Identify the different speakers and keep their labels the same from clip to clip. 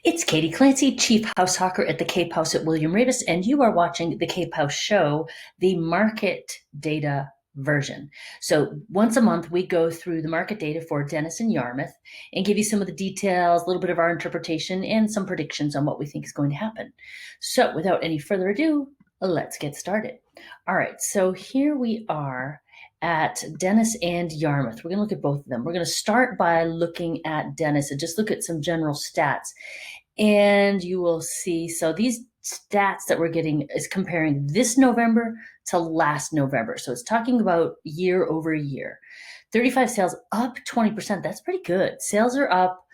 Speaker 1: It's Katie Clancy, Chief House Hawker at the Cape House at William Ravis, and you are watching the Cape House Show, the market data version. So once a month, we go through the market data for Dennis and Yarmouth and give you some of the details, a little bit of our interpretation, and some predictions on what we think is going to happen. So without any further ado, let's get started. All right, so here we are at Dennis and Yarmouth. We're going to look at both of them. We're going to start by looking at Dennis and just look at some general stats. And you will see, so these stats that we're getting is comparing this November to last November. So it's talking about year over year. 35 sales up 20%. That's pretty good. Sales are up.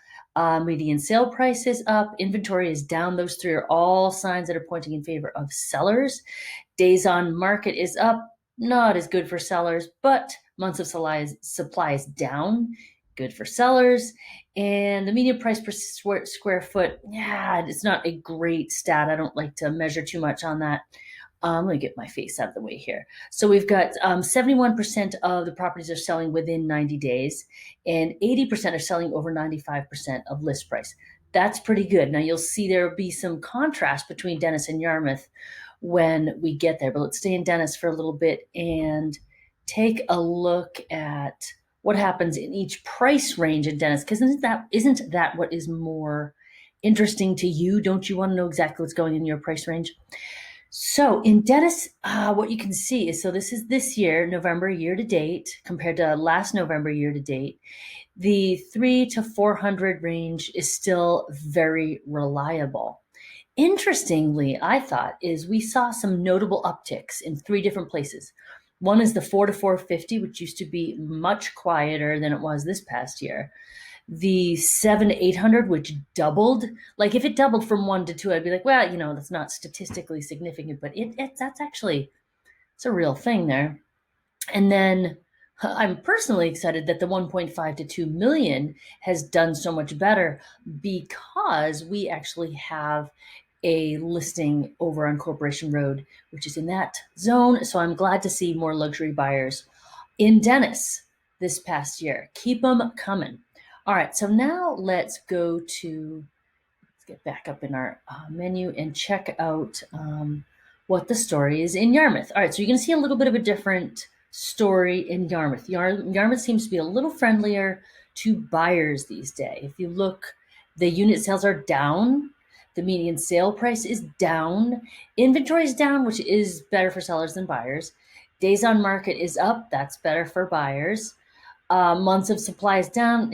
Speaker 1: Median sale price is up. Inventory is down. Those three are all signs that are pointing in favor of sellers. Days on market is up. Not as good for sellers, but months of supply is down. Good for sellers. And the median price per square foot, yeah, it's not a great stat. I don't like to measure too much on that. Let me get my face out of the way here. So we've got 71% of the properties are selling within 90 days, and 80% are selling over 95% of list price. That's pretty good. Now you'll see there will be some contrast between Dennis and Yarmouth when we get there, but let's stay in Dennis for a little bit and take a look at what happens in each price range in Dennis, because isn't that what is more interesting to you? Don't you want to know exactly what's going in your price range? So in Dennis, what you can see is, so this is this year, November year to date, compared to last November year to date. The 3 to 400 range is still very reliable. Interestingly, I thought, is we saw some notable upticks in three different places. One is the 4 to 450, which used to be much quieter than it was this past year. The 7 to 800, which doubled. Like if it doubled from 1 to 2, I'd be like, well, that's not statistically significant, but that's actually, it's a real thing there. And then I'm personally excited that the 1.5 to 2 million has done so much better because we actually have a listing over on Corporation Road, which is in that zone. So I'm glad to see more luxury buyers in Dennis this past year. Keep them coming. All right, so now let's get back up in our menu and check out what the story is in Yarmouth. All right, so you're going to see a little bit of a different story in Yarmouth. Yarmouth seems to be a little friendlier to buyers these days. If you look, the unit sales are down. The median sale price is down. Inventory is down, which is better for sellers than buyers. Days on market is up. That's better for buyers. Months of supply is down.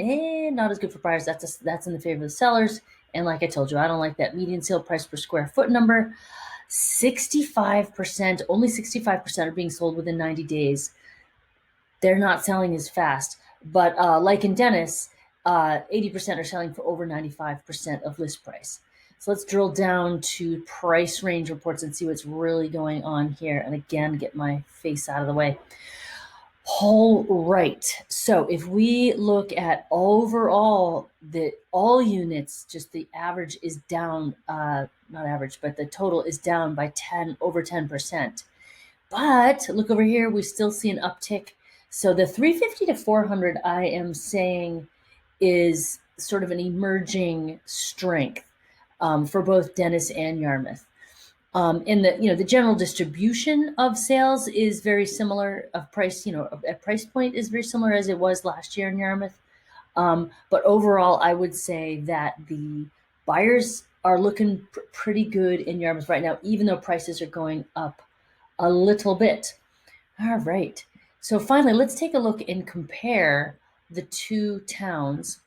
Speaker 1: Not as good for buyers. That's in the favor of the sellers. And like I told you, I don't like that median sale price per square foot number. 65%, only 65% are being sold within 90 days. They're not selling as fast. But like in Dennis, 80% are selling for over 95% of list price. So let's drill down to price range reports and see what's really going on here. And again, get my face out of the way. All right. So if we look at overall, all units, just the average is down, not average, but the total is down by over 10%. But look over here, we still see an uptick. So the 350 to 400, I am saying, is sort of an emerging strength for both Dennis and Yarmouth. And the general distribution of sales is very similar. Of price, at price point is very similar as it was last year in Yarmouth. But overall, I would say that the buyers are looking pretty good in Yarmouth right now, even though prices are going up a little bit. All right. So finally, let's take a look and compare the two towns.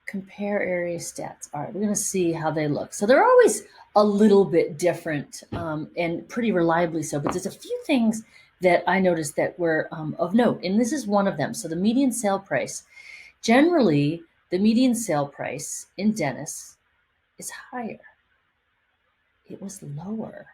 Speaker 1: Compare area stats. All right, we're going to see how they look. So they're always a little bit different and pretty reliably so, but there's a few things that I noticed that were of note, and this is one of them. So the median sale price, generally the median sale price in Dennis is higher. It was lower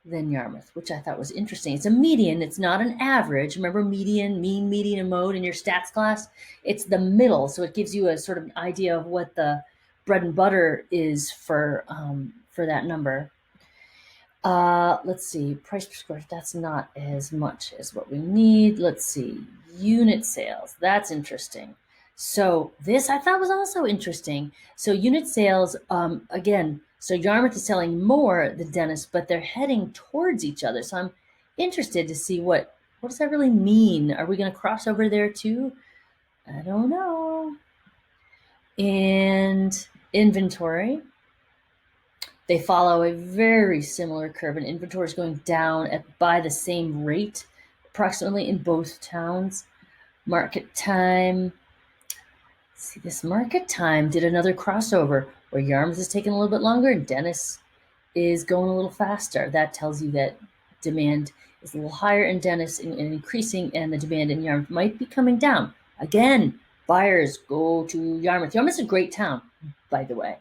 Speaker 1: than Yarmouth, which I thought was interesting. It's a median, it's not an average. Remember median, mean, median, and mode in your stats class? It's the middle, so it gives you a sort of idea of what the bread and butter is for that number. Let's see, price per square, that's not as much as what we need. Let's see, unit sales, that's interesting. So this I thought was also interesting. So unit sales, again, so Yarmouth is selling more than Dennis, but they're heading towards each other. So I'm interested to see what does that really mean? Are we going to cross over there too? I don't know. And inventory, they follow a very similar curve, and inventory is going down by the same rate, approximately in both towns. Market time, see, this market time did another crossover where Yarmouth is taking a little bit longer and Dennis is going a little faster. That tells you that demand is a little higher in Dennis and increasing, and the demand in Yarmouth might be coming down. Again, buyers go to Yarmouth. Yarmouth is a great town, by the way.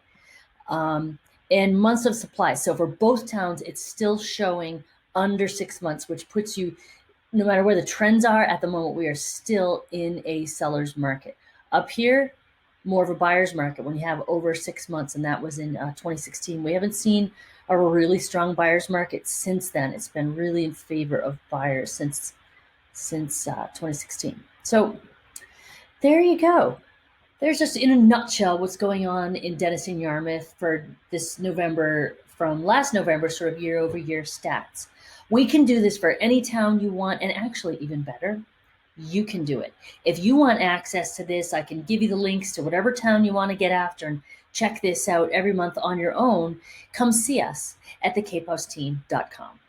Speaker 1: Um, and months of supply. So for both towns, it's still showing under 6 months, which puts you, no matter where the trends are at the moment, we are still in a seller's market. Up here, more of a buyer's market when you have over 6 months, and that was in 2016. We haven't seen a really strong buyer's market since then. It's been really in favor of buyers since 2016. So there you go. There's just in a nutshell what's going on in Dennis and Yarmouth for this November, from last November, sort of year over year stats. We can do this for any town you want, and actually, even better, you can do it. If you want access to this, I can give you the links to whatever town you want to get after and check this out every month on your own. Come see us at thecapehouseteam.com.